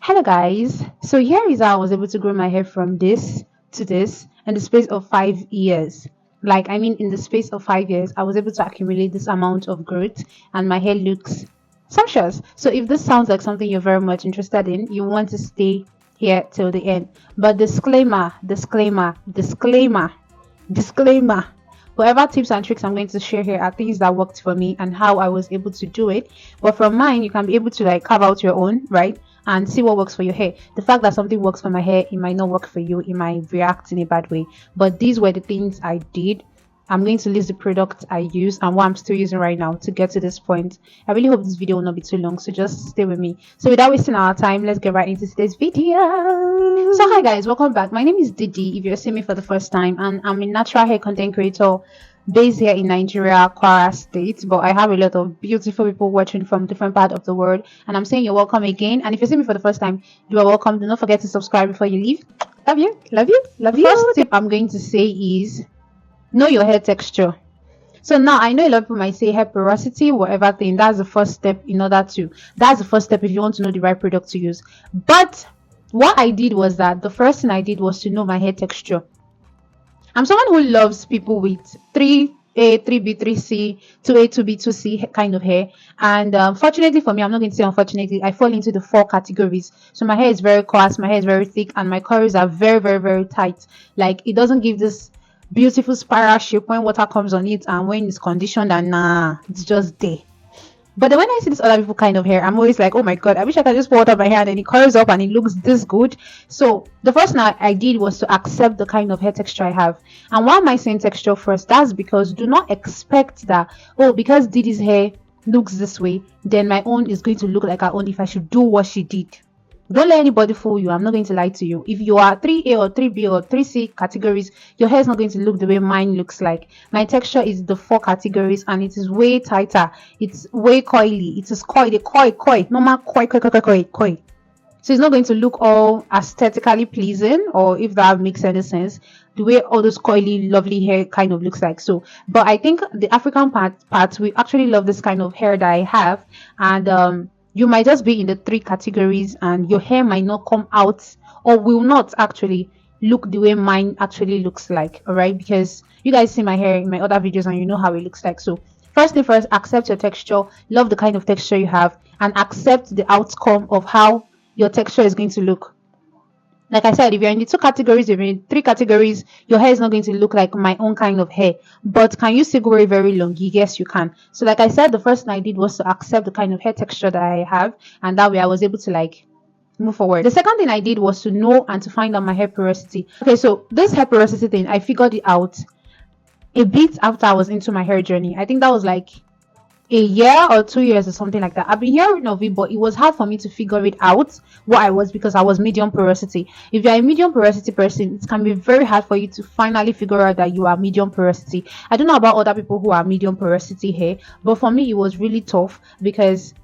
Hello guys. So here is how I was able to grow my hair from this to this in the space of 5 years. In the space of 5 years, I was able to accumulate this amount of growth and my hair looks sumptuous. So if this sounds like something you're very much interested in, you want to stay here till the end. But disclaimer. Whatever tips and tricks I'm going to share here are things that worked for me and how I was able to do it. But from mine, you can be able to carve out your own, right? And see what works for your hair. The fact that something works for my hair, it might not work for you. It might react in a bad way. But these were the things I did. I'm going to list the product I use and what I'm still using right now to get to this point. I really hope this video will not be too long, so just stay with me. So without wasting our time, let's get right into today's video. So hi guys, welcome back. My name is Didi if you're seeing me for the first time, and I'm a natural hair content creator based here in Nigeria, Kwara State, but I have a lot of beautiful people watching from different parts of the world, and I'm saying you're welcome again. And if you're seeing me for the first time, you are welcome. Do not forget to subscribe before you leave. Love you. First tip I'm going to say is know your hair texture. So now I know a lot of people might say hair porosity, whatever thing. That's the first step if you want to know the right product to use. But what I did was that the first thing I did was to know my hair texture. I'm someone who loves people with 3A, 3B, 3C, 2A, 2B, 2C kind of hair. And fortunately for me, I'm not going to say unfortunately, I fall into the 4 categories. So my hair is very coarse, my hair is very thick, and my curls are very, very, very tight. Like, it doesn't give this beautiful spiral shape when water comes on it and when it's conditioned, and it's just there. But then when I see this other people kind of hair, I'm always like, oh my god, I wish I could just pour water on my hair and then it curls up and it looks this good. So the first thing I did was to accept the kind of hair texture I have. And why am I saying texture first? That's because do not expect that, oh, because Didi's hair looks this way, then my own is going to look like her own if I should do what she did. Don't let anybody fool you. I'm not going to lie to you. If you are 3A or 3B or 3C categories, your hair is not going to look the way mine looks like. My texture is the 4 categories and it is way tighter. It's way coily. It is coy. Normal coy. So it's not going to look all aesthetically pleasing, or if that makes any sense, the way all those coily, lovely hair kind of looks like. So, but I think the African part, we actually love this kind of hair that I have. And you might just be in the 3 categories and your hair might not come out or will not actually look the way mine actually looks like. All right, because you guys see my hair in my other videos and you know how it looks like. So first thing first, accept your texture, love the kind of texture you have, and accept the outcome of how your texture is going to look. Like I said, if you're in the 2 categories, if you're in 3 categories, your hair is not going to look like my own kind of hair. But can you still grow it very long? Yes, you can. So like I said, the first thing I did was to accept the kind of hair texture that I have. And that way I was able to move forward. The second thing I did was to know and to find out my hair porosity. Okay, so this hair porosity thing, I figured it out a bit after I was into my hair journey. I think that was like a year or 2 years or something like that. I've been hearing of it, but it was hard for me to figure it out what I was, because I was medium porosity. If you're a medium porosity person, it can be very hard for you to finally figure out that you are medium porosity. I don't know about other people who are medium porosity hair, but for me it was really tough because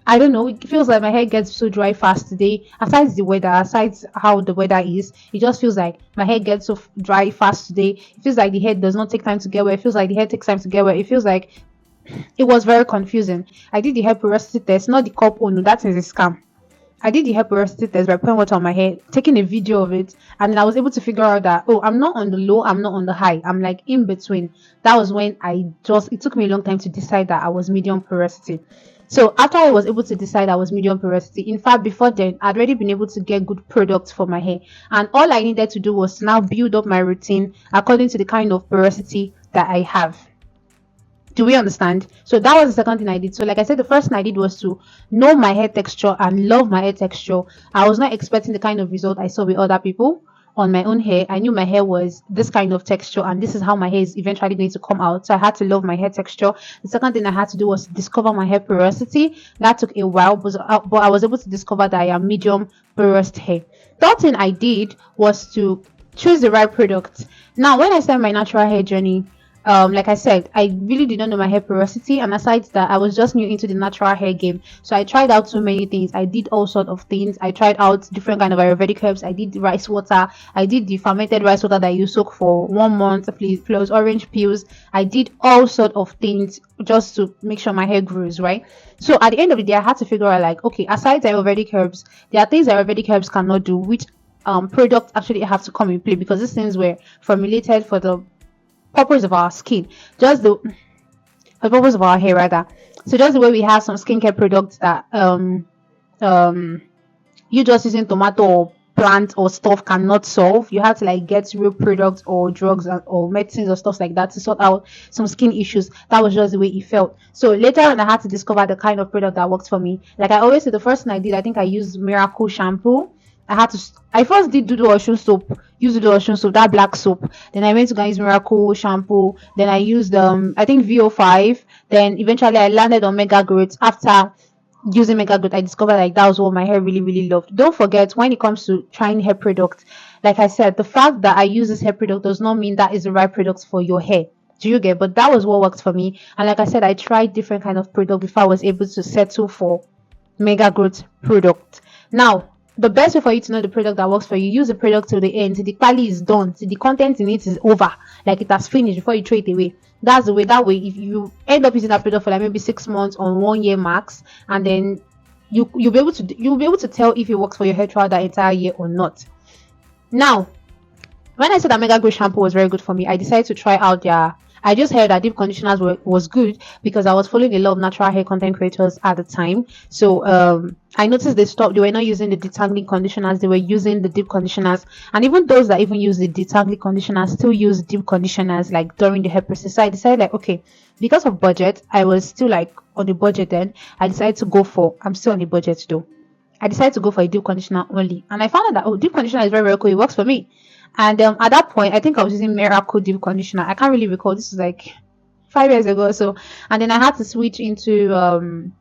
I don't know, it feels like my hair gets so dry fast today. Aside the weather, aside how the weather is, it just feels like my hair gets so dry fast today. It feels like the hair does not take time to get wet. It feels like the hair takes time to get wet. It feels like it was very confusing. I did the hair porosity test, not the cup. Oh no, that is a scam. I did the hair porosity test by putting water on my hair, taking a video of it, and then I was able to figure out that, oh, I'm not on the low, I'm not on the high, I'm like in between. That was when it took me a long time to decide that I was medium porosity. So after I was able to decide I was medium porosity, in fact, before then, I'd already been able to get good products for my hair. And all I needed to do was to now build up my routine according to the kind of porosity that I have. Do we understand? So that was the second thing I did. So like I said, the first thing I did was to know my hair texture and love my hair texture. I was not expecting the kind of result I saw with other people on my own hair. I knew my hair was this kind of texture and this is how my hair is eventually going to come out. So I had to love my hair texture. The second thing I had to do was to discover my hair porosity. That took a while, but I was able to discover that I am medium porous hair. Third thing I did was to choose the right product. Now, when I started my natural hair journey, like I said, I really did not know my hair porosity, and aside that, I was just new into the natural hair game. So I tried out so many things. I did all sort of things. I tried out different kind of Ayurvedic herbs. I did rice water. I did the fermented rice water that you soak for 1 month, plus orange peels. I did all sort of things just to make sure my hair grows, right? So at the end of the day, I had to figure out like, okay, aside Ayurvedic herbs, there are things Ayurvedic herbs cannot do, which products actually have to come in play, because these things were formulated for the purpose of our skin, just the for the purpose of our hair rather. So just the way we have some skincare products that um you just using tomato or plant or stuff cannot solve, you have to like get real products or drugs or medicines or stuff like that to sort out some skin issues. That was just the way it felt. So later on, I had to discover the kind of product that works for me. Like I always say, the first thing I did, I think I used Miracle shampoo. I first did Dudu Ocean soap, use Dudu Ocean soap, that black soap. Then I went to go use Miracle shampoo. Then I used I think VO5. Then eventually I landed on Mega Growth. After using Mega Growth, I discovered like that was what my hair really, really loved. Don't forget, when it comes to trying hair products, like I said, the fact that I use this hair product does not mean that is the right product for your hair. Do you get? But that was what worked for me. And like I said, I tried different kind of product before I was able to settle for Mega Growth product. Now, the best way for you to know the product that works for you, use the product till the end, till the quality is done, till the content in it is over, like it has finished before you throw it away. That's the way. That way, if you end up using that product for like maybe 6 months or 1 year max, and then you'll be able to tell if it works for your hair throughout that entire year or not. Now, when I said that Mega Growth shampoo was very good for me, I decided to try out their. I just heard that deep conditioners was good because I was following a lot of natural hair content creators at the time. So I noticed they were not using the detangling conditioners, they were using the deep conditioners. And even those that even use the detangling conditioners still use deep conditioners like during the hair process. So I decided like, okay, because of budget, I was still like on the budget then. I'm still on the budget though. I decided to go for a deep conditioner only. And I found out that, deep conditioner is very, very cool. It works for me. And at that point, I think I was using Miracle deep conditioner. I can't really recall. This was like 5 years ago or so. And then I had to switch into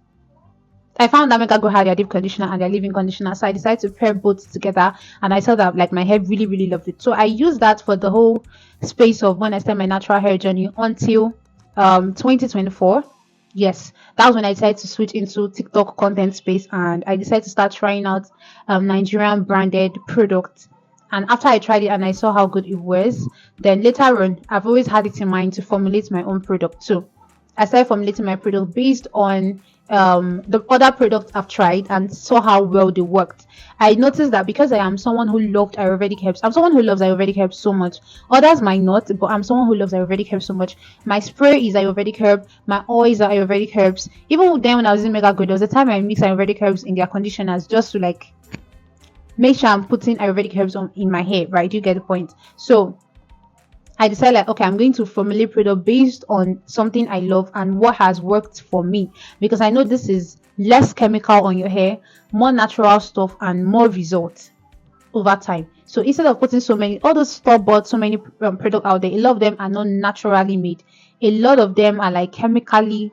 I found that Mega Grow had their deep conditioner and their leave-in conditioner, so I decided to pair both together, and I saw that like my hair really, really loved it. So I used that for the whole space of when I started my natural hair journey until 2024. Yes, that was when I decided to switch into TikTok content space, and I decided to start trying out Nigerian branded products. And after I tried it and I saw how good it was, then later on, I've always had it in mind to formulate my own product too. I started formulating my product based on the other products I've tried and saw how well they worked. I noticed that because I am someone who loved Ayurvedic herbs, I'm someone who loves Ayurvedic herbs so much. Others might not, but I'm someone who loves Ayurvedic herbs so much. My spray is Ayurvedic herb, my oils are Ayurvedic herbs. Even then, when I was in Mega Good, there was a time I mixed Ayurvedic herbs in their conditioners just to like make sure I'm putting Ayurvedic herbs in my hair, right? You get the point. So I decided like, okay, I'm going to formulate product based on something I love and what has worked for me, because I know this is less chemical on your hair, more natural stuff, and more results over time. So instead of putting all those store bought so many products out there, a lot of them are not naturally made. A lot of them are like chemically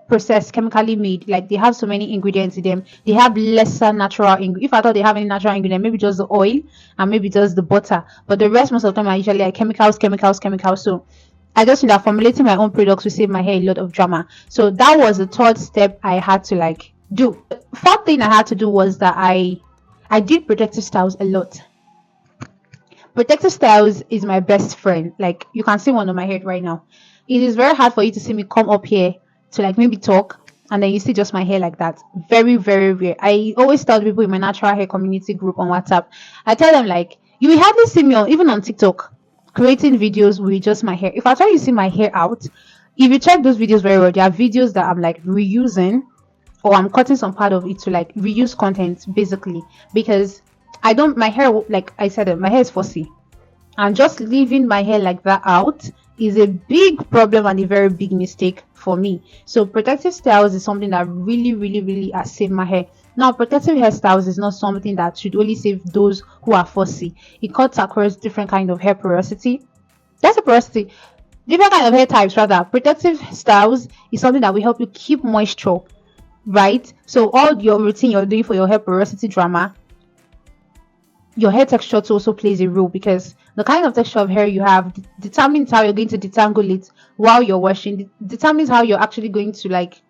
processed, chemically made. Like they have so many ingredients in them. They have lesser natural if I thought they have any natural ingredient, maybe just the oil and maybe just the butter, but the rest most of them are usually like chemicals. So I just knew that formulating my own products will save my hair a lot of drama. So that was the third step I had to like do. The fourth thing I had to do was that I did protective styles a lot. Protective styles is my best friend. Like you can see one on my head right now. It is very hard for you to see me come up here to like maybe talk and then you see just my hair like that. Very, very rare. I always tell people in my natural hair community group on WhatsApp, I tell them like, you will hardly see me even on TikTok creating videos with just my hair. If I try to see my hair out, if you check those videos very well, there are videos that I'm like reusing, or I'm cutting some part of it to like reuse content basically, because my hair, like I said, my hair is fussy, and just leaving my hair like that out is a big problem and a very big mistake for me. So protective styles is something that really, really, really has saved my hair. Now, protective hairstyles is not something that should only save those who are fussy. It cuts across different kind of hair porosity. That's a porosity. Different kind of hair types rather. Protective styles is something that will help you keep moisture, right? So all your routine you're doing for your hair porosity drama, your hair texture also plays a role, because The kind of texture of hair you have determines how you're going to detangle it while you're washing. Determines how you're actually going to like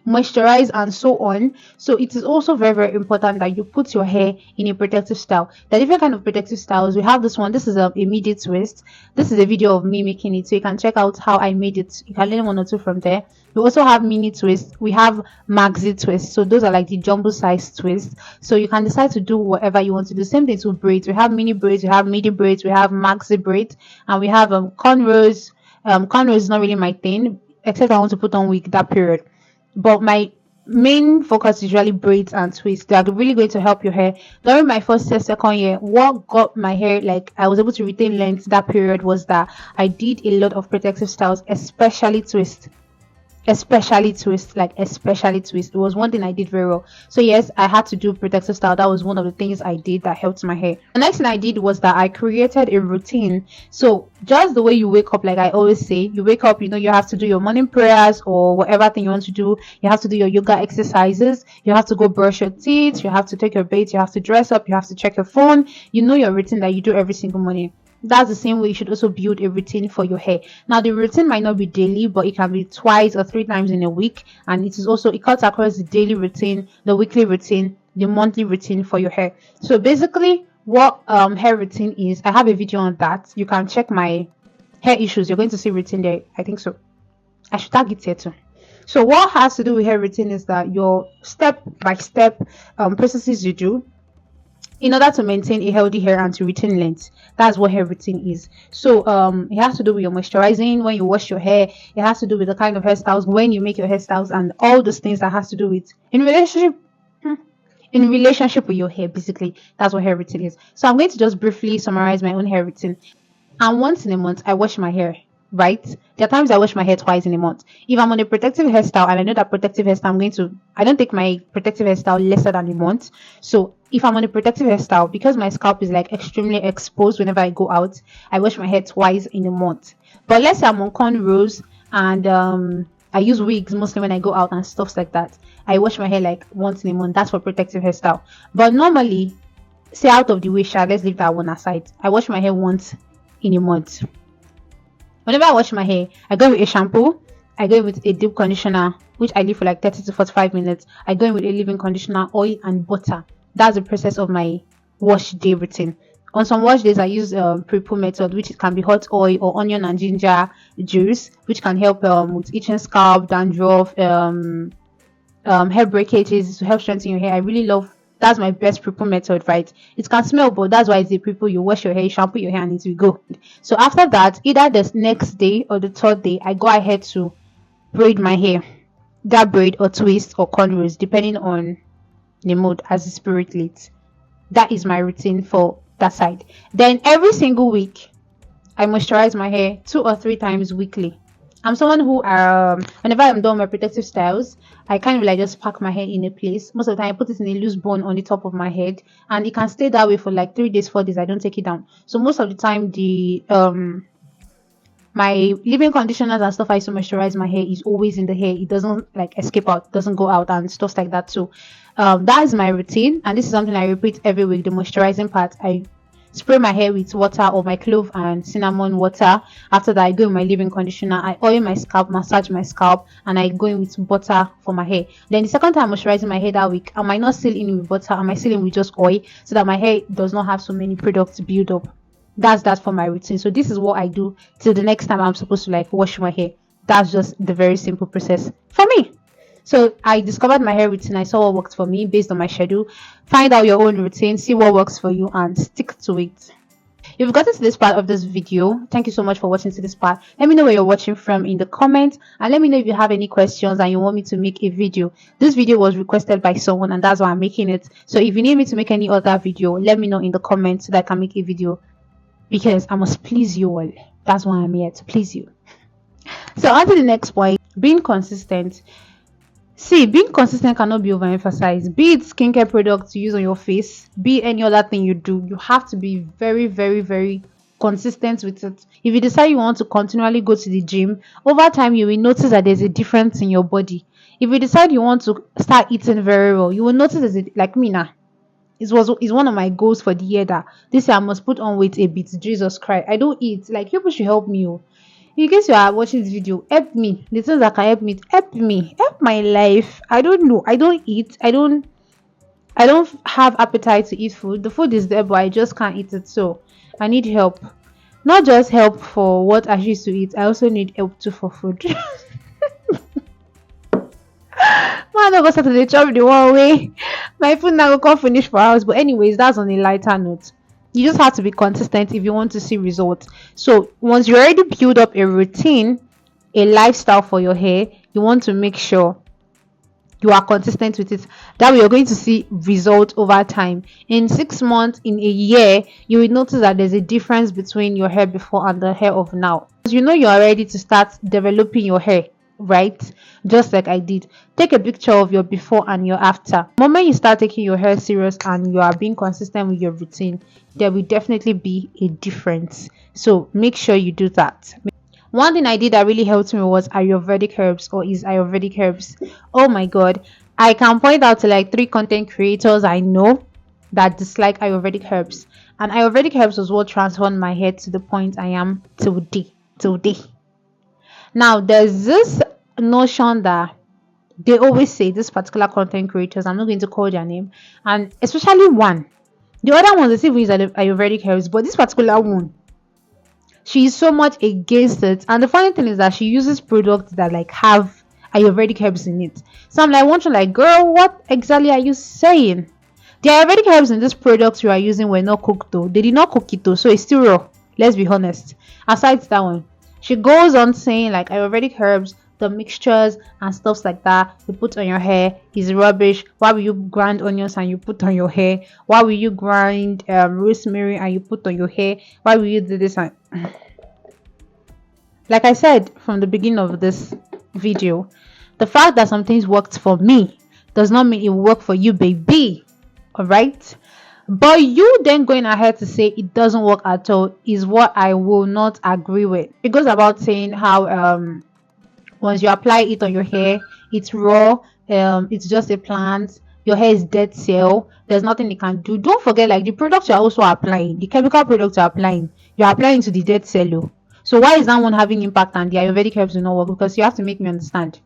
moisturize and so on. So it is also very very important that you put your hair in a protective style. There are different kind of protective styles. We have this one. This is a immediate twist. This is a video of me making it, so you can check out how I made it. You can learn one or two from there. We also have mini twist. We have maxi twist. So those are like the jumbo size twist. So you can decide to do whatever you want to do. Same thing with braids. We have mini braids, we have midi braids, we have maxi braids, and we have cornrows. Cornrows is not really my thing, except I want to put on wig that period. But my main focus is really braids and twists. They are really going to help your hair. During my first year, second year, what got my hair like I was able to retain length that period was that I did a lot of protective styles, especially twist. Especially twist. It was one thing I did very well. So yes, I had to do protective style. That was one of the things I did that helped my hair. The next thing I did was that I created a routine. So just the way you wake up, like I always say, you wake up, you have to do your morning prayers or whatever thing you want to do. You have to do your yoga exercises. You have to go brush your teeth. You have to take your bath. You have to dress up. You have to check your phone. You know your routine that you do every single morning. That's the same way you should also build a routine for your hair. Now the routine might not be daily, but it can be twice or 3 times in a week, and it cuts across the daily routine, the weekly routine, the monthly routine for your hair. So basically what hair routine is, I have a video on that. You can check my hair issues. You're going to see routine there. I think so. I should tag it here too. So what has to do with hair routine is that your step by step processes you do in order to maintain a healthy hair and to retain length. That's what hair routine is. So it has to do with your moisturizing when you wash your hair. It has to do with the kind of hairstyles when you make your hairstyles, and all those things that has to do with in relationship with your hair. Basically, that's what hair routine is. So I'm going to just briefly summarize my own hair routine. And once in a month I wash my hair, right? There are times I wash my hair twice in a month. If I'm on a protective hairstyle and I know that protective hairstyle, I don't take my protective hairstyle lesser than a month. So if I'm on a protective hairstyle, because my scalp is like extremely exposed whenever I go out, I wash my hair twice in a month. But let's say I'm on cornrows and I use wigs mostly when I go out and stuff like that, I wash my hair like once in a month. That's for protective hairstyle. But normally, say out of the way, let's leave that one aside, I wash my hair once in a month. Whenever I wash my hair, I go with a shampoo, I go with a deep conditioner, which I leave for like 30 to 45 minutes. I go in with a leave-in conditioner, oil and butter. That's the process of my wash day routine. On some wash days, I use pre-poo method, which can be hot oil or onion and ginger juice, which can help with itching scalp, dandruff, hair breakages, to help strengthen your hair. I really love. That's my best pre-poo method, right? It can smell, but that's why it's a pre-poo. You wash your hair, shampoo your hair, and it will go. So after that, either the next day or the third day, I go ahead to braid my hair. That braid or twist or cornrows, depending on the mood as the spirit leads. That is my routine for that side. Then every single week, I moisturize my hair 2 or 3 times weekly. I'm someone who whenever I'm done my protective styles, I kind of like just pack my hair in a place. Most of the time I put it in a loose bun on the top of my head, and it can stay that way for like 3 days, 4 days. I don't take it down. So most of the time the my leave-in conditioners and stuff I use to moisturize my hair is always in the hair. It doesn't like escape out, doesn't go out and stuff like that. So that is my routine, and this is something I repeat every week. The moisturizing part, I spray my hair with water or my clove and cinnamon water. After that, I go in my leave-in conditioner, I oil my scalp, massage my scalp, and I go in with butter for my hair. Then the second time I'm moisturizing my hair that week, I might not seal in with butter, I might seal in with just oil, so that my hair does not have so many products build up. That's that for my routine. So this is what I do till the next time I'm supposed to like wash my hair. That's just the very simple process for me. So I discovered my hair routine. I saw what worked for me based on my schedule. Find out your own routine, see what works for you, and stick to it. If you've gotten to this part of this video, thank you so much for watching to this part. Let me know where you're watching from in the comments, and let me know if you have any questions and you want me to make a video. This video was requested by someone, and that's why I'm making it. So if you need me to make any other video, let me know in the comments so that I can make a video, because I must please you all. That's why I'm here, to please you. So on to the next point, being consistent. See, being consistent cannot be overemphasized. Be it skincare products you use on your face, be it any other thing you do, you have to be very, very, very consistent with it. If you decide you want to continually go to the gym, over time you will notice that there's a difference in your body. If you decide you want to start eating very well, you will notice like me now. It's one of my goals for the year that this year I must put on weight a bit. Jesus Christ, I don't eat. Like, people should help me. Oh. In case you are watching this video, help me. The things that can help me, help my life. I don't know. I don't eat. I don't have appetite to eat food. The food is there, but I just can't eat it. So I need help. Not just help for what I used to eat. I also need help too for food. Man, I go start to the chop the one way. My food now go come finish for hours. But anyways, that's on a lighter note. You just have to be consistent if you want to see results. So once you already build up a routine, a lifestyle for your hair, you want to make sure you are consistent with it. That way you're going to see results over time. In 6 months, in a year, you will notice that there's a difference between your hair before and the hair of now. You know you are ready to start developing your hair, right? Just like I did. Take a picture of your before and your after. The moment you start taking your hair serious and you are being consistent with your routine, there will definitely be a difference. So make sure you do that. One thing I did that really helped me was Ayurvedic herbs, or is Ayurvedic herbs. Oh my god. I can point out to like 3 content creators I know that dislike Ayurvedic herbs. And Ayurvedic herbs was what transformed my hair to the point I am today. Now there's this notion that they always say, this particular content creators, I'm not going to call their name, and especially one. The other ones, they say we use Ayurvedic herbs, but this particular one, she is so much against it. And the funny thing is that she uses products that like have Ayurvedic herbs in it. So I'm like wondering, like, girl, what exactly are you saying? The Ayurvedic herbs in this products you are using were not cooked though. They did not cook it though, so it's still raw. Let's be honest. Aside that one, she goes on saying like Ayurvedic herbs, the mixtures and stuff like that you put on your hair is rubbish. Why will you grind onions and you put on your hair? Why will you grind rosemary and you put on your hair? Why will you do this? And like I said from the beginning of this video, the fact that some things worked for me does not mean it will work for you, baby. All right, but you then going ahead to say it doesn't work at all is what I will not agree with. It goes about saying how once you apply it on your hair, it's raw, it's just a plant, your hair is dead cell, there's nothing you can do. Don't forget, like, the products you're also applying, the chemical products you're applying to the dead cell. Oh. So why is that one having impact and the Ayurvedic herbs will not work? Because you have to make me understand.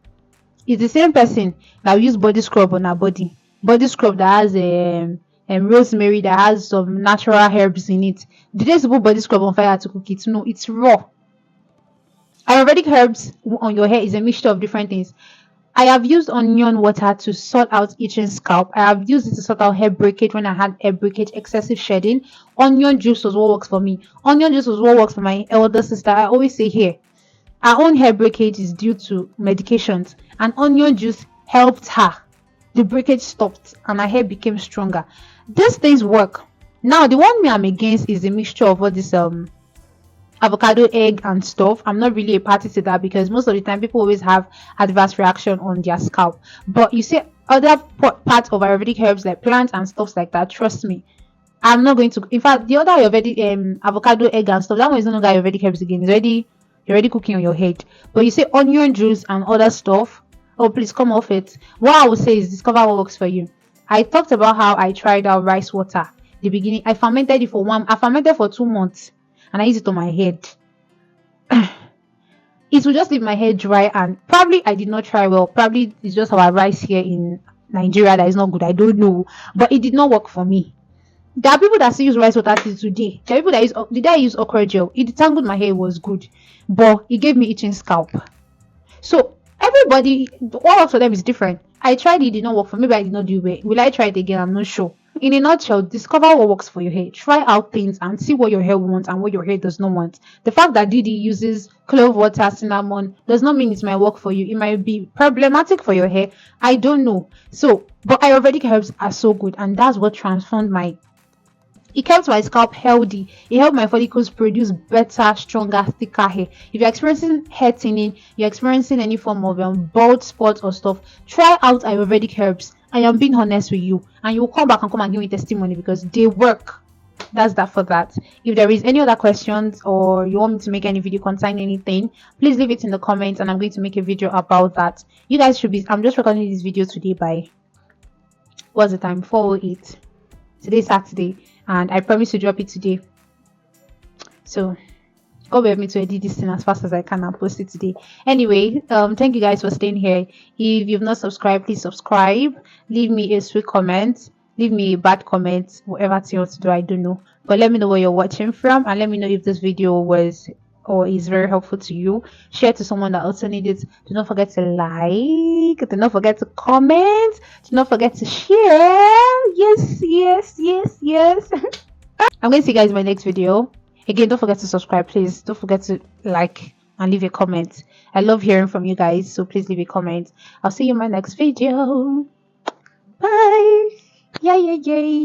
It's the same person that will use body scrub on her body scrub that has rosemary, that has some natural herbs in it. Did they put body scrub on fire to cook it? No, it's raw. Ayurvedic herbs on your hair is a mixture of different things. I have used onion water to sort out itching scalp. I have used it to sort out hair breakage when I had hair breakage, excessive shedding. Onion juice was what works for me. Onion juice was what works for my elder sister. I always say here, our own hair breakage is due to medications, and onion juice helped her. The breakage stopped and her hair became stronger. These things work. Now, the one me I'm against is the mixture of all this avocado, egg and stuff. I'm not really a party to that because most of the time people always have adverse reaction on their scalp. But you see other parts of Ayurvedic herbs like plants and stuff like that, trust me, I'm not going to. In fact, the other Ayurvedic avocado, egg and stuff, that one is no longer Ayurvedic herbs again. It's already, you're already cooking on your head. But you say onion juice and other stuff, oh please come off it. What I would say is discover what works for you. I talked about how I tried out rice water the beginning. I fermented it for 2 months and I used it on my head. It will just leave my hair dry, and probably I did not try well. Probably it's just our rice here in Nigeria that is not good. I don't know, but it did not work for me. There are people that still use rice water till today. There are people that use, did I use okra gel? It detangled my hair, was good, but it gave me itching scalp. So everybody, all of them is different. I tried it, did not work for me. Maybe I did not do it. Will I try it again? I'm not sure. In a nutshell, discover what works for your hair. Try out things and see what your hair wants and what your hair does not want. The fact that Didi uses clove water, cinnamon, does not mean it might work for you. It might be problematic for your hair. I don't know. So, but Ayurvedic herbs are so good, and that's what transformed it kept my scalp healthy. It helped my follicles produce better, stronger, thicker hair. If you're experiencing hair thinning, you're experiencing any form of bald spots or stuff, try out Ayurvedic herbs. I am being honest with you, and you will come back and give me testimony because they work. That's that for that. If there is any other questions or you want me to make any video concerning anything, please leave it in the comments and I'm going to make a video about that. You guys should be, I'm just recording this video today by, what's the time, 4:08. Today's Saturday, and I promise to drop it today. So God will help me to edit this thing as fast as I can and post it today. Anyway, thank you guys for staying here. If you've not subscribed, please subscribe. Leave me a sweet comment. Leave me a bad comment. Whatever you want to do, I don't know. But let me know where you're watching from, and let me know if this video was or is very helpful to you. Share to someone that also needs it. Do not forget to like. Do not forget to comment. Do not forget to share. Yes, yes, yes, yes. I'm going to see you guys in my next video. Again, don't forget to subscribe, please. Don't forget to like and leave a comment. I love hearing from you guys, so please leave a comment. I'll see you in my next video. Bye. Yay, yay, yay.